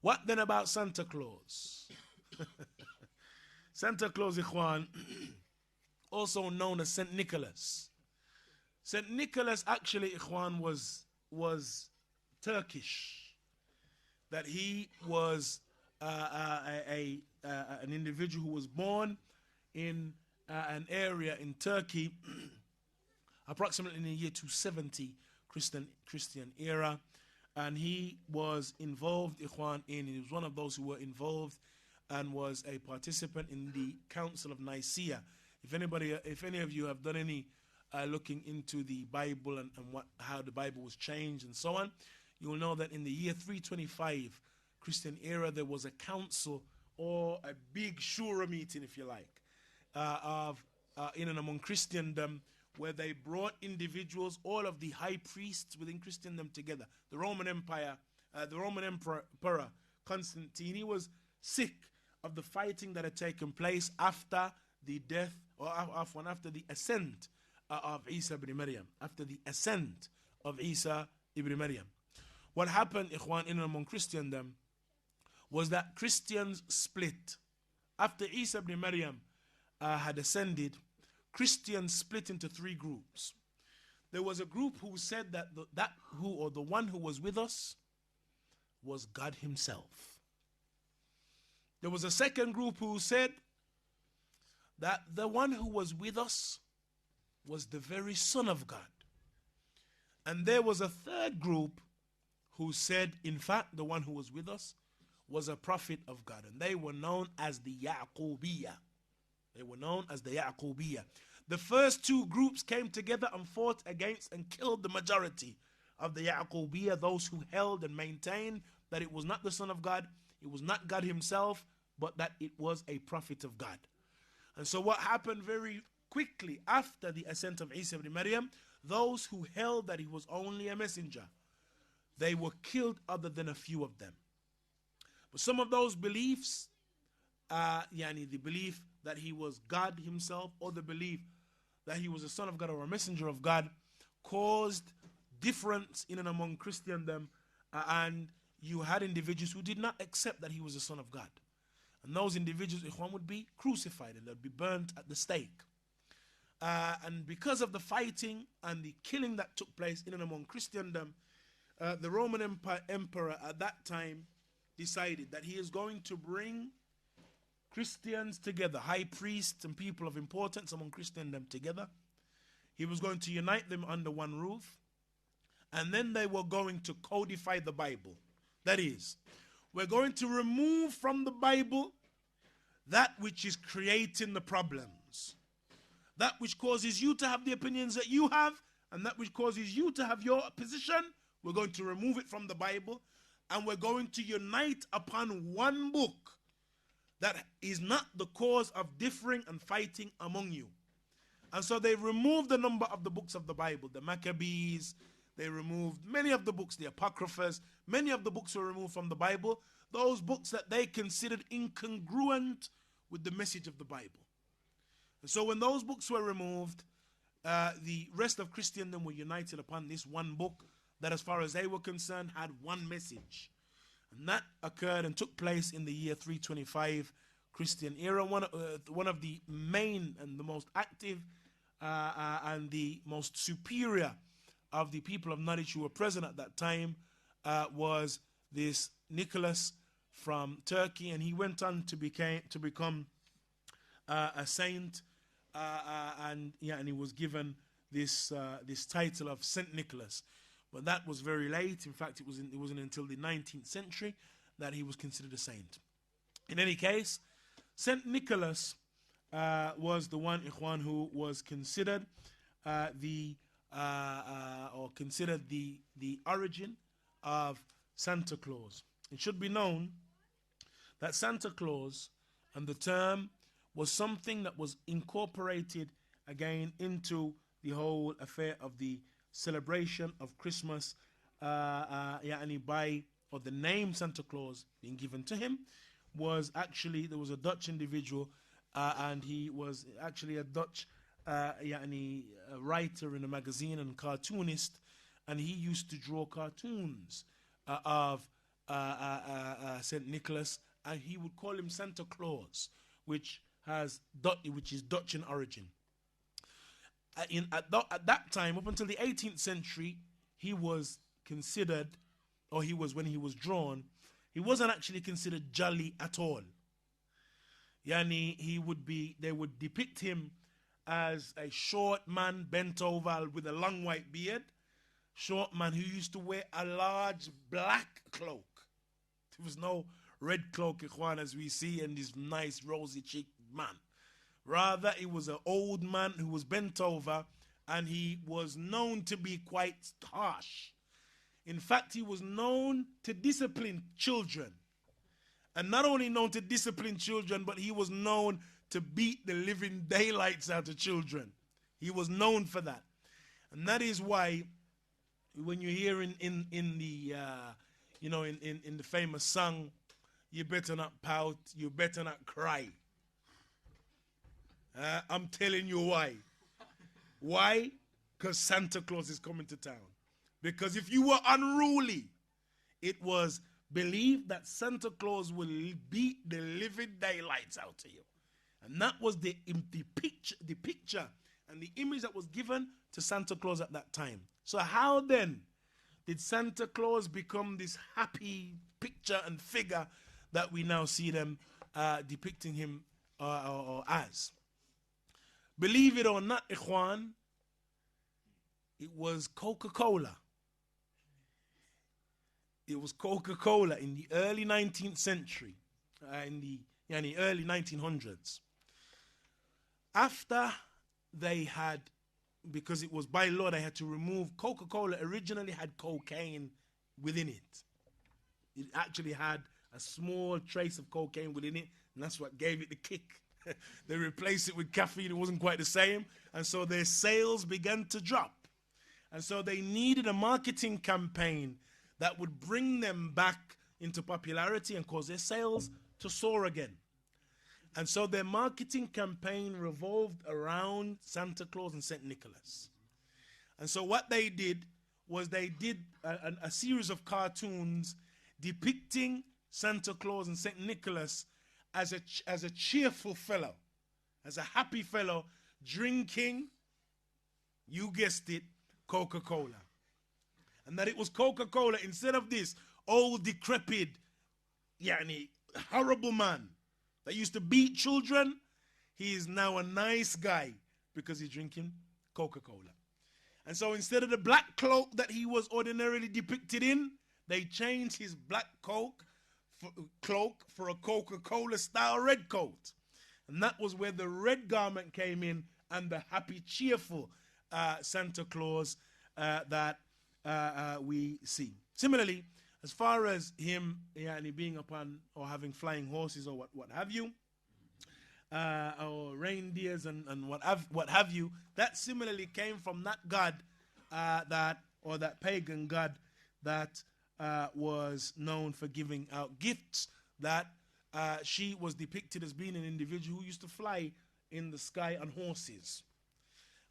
What then about Santa Claus? Santa Claus, Ikhwan, also known as Saint Nicholas. Saint Nicholas actually, Ikhwan, was Turkish. That he was an individual who was born in an area in Turkey, approximately in the year 270 Christian era, and he was involved, Ikhwan, he was one of those who were involved and was a participant in the Council of Nicaea. If any of you have done any looking into the Bible and how the Bible was changed and so on, you will know that in the year 325 Christian era, there was a council or a big shura meeting, if you like, in and among Christendom, where they brought individuals, all of the high priests within Christendom together. The Roman Empire, the Roman Emperor Constantine, he was sick of the fighting that had taken place after the death, or after the ascent of Isa ibn Maryam, after the ascent of Isa ibn Maryam. What happened, Ikhwan, in and among Christendom was that Christians split. After Isa ibn Maryam had ascended, Christians split into three groups. There was a group who said that the one who was with us was God himself. There was a second group who said that the one who was with us was the very Son of God. And there was a third group who said, in fact, the one who was with us was a prophet of God. And they were known as the Ya'qubiyya. They were known as the Ya'qubiyya. The first two groups came together and fought against and killed the majority of the Ya'qubiyya, those who held and maintained that it was not the Son of God, it was not God himself, but that it was a prophet of God. And so what happened very quickly after the ascent of Isa ibn Maryam, those who held that he was only a messenger, they were killed other than a few of them. But some of those beliefs, the belief that he was God himself, or the belief that he was a son of God or a messenger of God, caused difference in and among Christendom, and you had individuals who did not accept that he was a son of God. And those individuals, Ikhwan, would be crucified and they'd be burnt at the stake. And because of the fighting and the killing that took place in and among Christendom, the Roman Emperor at that time decided that he is going to bring Christians together, high priests and people of importance among Christendom together. He was going to unite them under one roof, and then they were going to codify the Bible. That is, we're going to remove from the Bible that which is creating the problems, that which causes you to have the opinions that you have, and that which causes you to have your position. We're going to remove it from the Bible, and we're going to unite upon one book that is not the cause of differing and fighting among you. And so they removed a number of the books of the Bible, the Maccabees, they removed many of the books, the Apocryphas, many of the books were removed from the Bible, those books that they considered incongruent with the message of the Bible. And so when those books were removed, the rest of Christendom were united upon this one book that, as far as they were concerned, had one message. And that occurred and took place in the year 325 Christian era. One of the main and the most active and the most superior of the people of knowledge who were present at that time was this Nicholas from Turkey, and he went on to become a saint, and he was given this title of Saint Nicholas. But that was very late. In fact, it wasn't until the 19th century that he was considered a saint. In any case, Saint Nicholas was the one, Ikhwan, who was considered the origin of Santa Claus. It should be known that Santa Claus and the term was something that was incorporated again into the whole affair of the celebration of Christmas, or the name Santa Claus being given to him was actually, there was a Dutch individual, and he was actually a Dutch a writer in a magazine and cartoonist, and he used to draw cartoons of St. Nicholas, and he would call him Santa Claus, which is Dutch in origin. At that time, up until the 18th century, he was considered, or when he was drawn, he wasn't actually considered jolly at all. Yani, they would depict him as a short man bent over with a long white beard, short man who used to wear a large black cloak. There was no red cloak, Ikhwan, as we see, and this nice rosy cheeked man. Rather, it was an old man who was bent over, and he was known to be quite harsh. In fact, he was known to discipline children. And not only known to discipline children, but he was known to beat the living daylights out of children. He was known for that. And that is why when you hear in the famous song, you better not pout, you better not cry. I'm telling you why. Why? Because Santa Claus is coming to town. Because if you were unruly, it was believed that Santa Claus will beat the living daylights out of you. And that was the picture and the image that was given to Santa Claus at that time. So how then did Santa Claus become this happy picture and figure that we now see them depicting him as? Believe it or not, Ikhwan, it was Coca-Cola. It was Coca-Cola in the early 19th century, in the early 1900s. After they had, because it was by law, they had to remove, Coca-Cola originally had cocaine within it. It actually had a small trace of cocaine within it, and that's what gave it the kick. They replaced it with caffeine, it wasn't quite the same, and so their sales began to drop. And so they needed a marketing campaign that would bring them back into popularity and cause their sales to soar again. And so their marketing campaign revolved around Santa Claus and St. Nicholas. And so what they did was they did a series of cartoons depicting Santa Claus and St. Nicholas as a cheerful fellow, as a happy fellow, drinking, you guessed it, Coca-Cola. And that it was Coca-Cola, instead of this old, decrepit, horrible man that used to beat children, he is now a nice guy because he's drinking Coca-Cola. And so instead of the black cloak that he was ordinarily depicted in, they changed his black cloak for a Coca-Cola style red coat. And that was where the red garment came in and the happy, cheerful Santa Claus that we see. Similarly, as far as him being upon or having flying horses or what have you, or reindeers and what have you, that similarly came from that god that pagan god that was known for giving out gifts, that she was depicted as being an individual who used to fly in the sky on horses.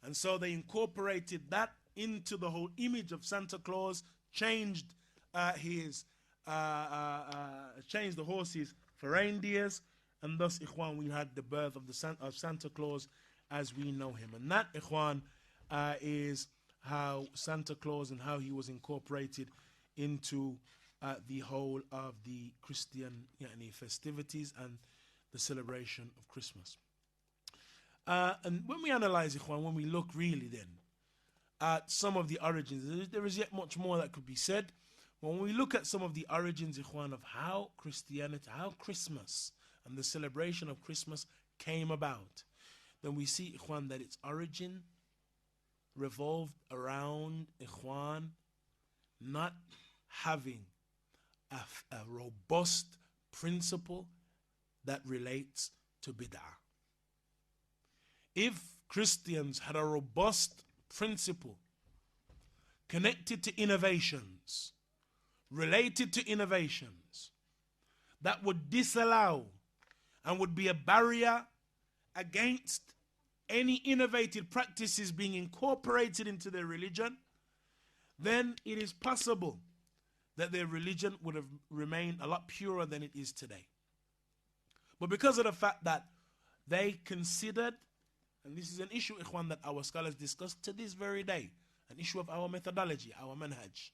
And so they incorporated that into the whole image of Santa Claus, changed changed the horses for reindeers, and thus, Ikhwan, we had the birth of Santa Claus as we know him. And that, Ikhwan, is how Santa Claus and how he was incorporated into the whole of the Christian festivities and the celebration of Christmas. And when we analyze, Ikhwan, when we look really then at some of the origins, there is yet much more that could be said. When we look at some of the origins, Ikhwan, of how Christianity, how Christmas and the celebration of Christmas came about, then we see, Ikhwan, that its origin revolved around, Ikhwan, not having a robust principle that relates to bid'ah. If Christians had a robust principle connected to innovations, related to innovations, that would disallow and would be a barrier against any innovative practices being incorporated into their religion, then it is possible that their religion would have remained a lot purer than it is today. But because of the fact that they considered, and this is an issue, ikhwan, that our scholars discuss to this very day, an issue of our methodology, our manhaj,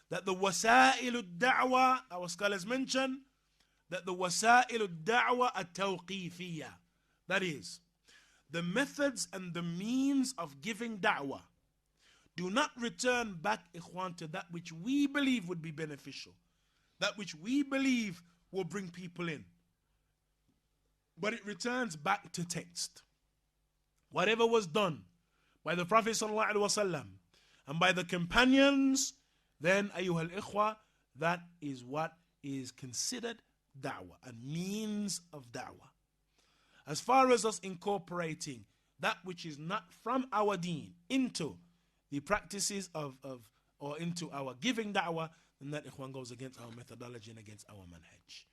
that the wasa'il ad-da'wa, our scholars mention, that the wasa'il ad-da'wa at-tawqifiyya, that is, the methods and the means of giving da'wah do not return back, ikhwan, to that which we believe would be beneficial, that which we believe will bring people in. But it returns back to text. Whatever was done by the Prophet ﷺ and by the companions, then, ayyuhal ikhwa, that is what is considered da'wah, a means of da'wah. As far as us incorporating that which is not from our deen into the practices or into our giving da'wah, then that, ikhwan, goes against our methodology and against our manhaj.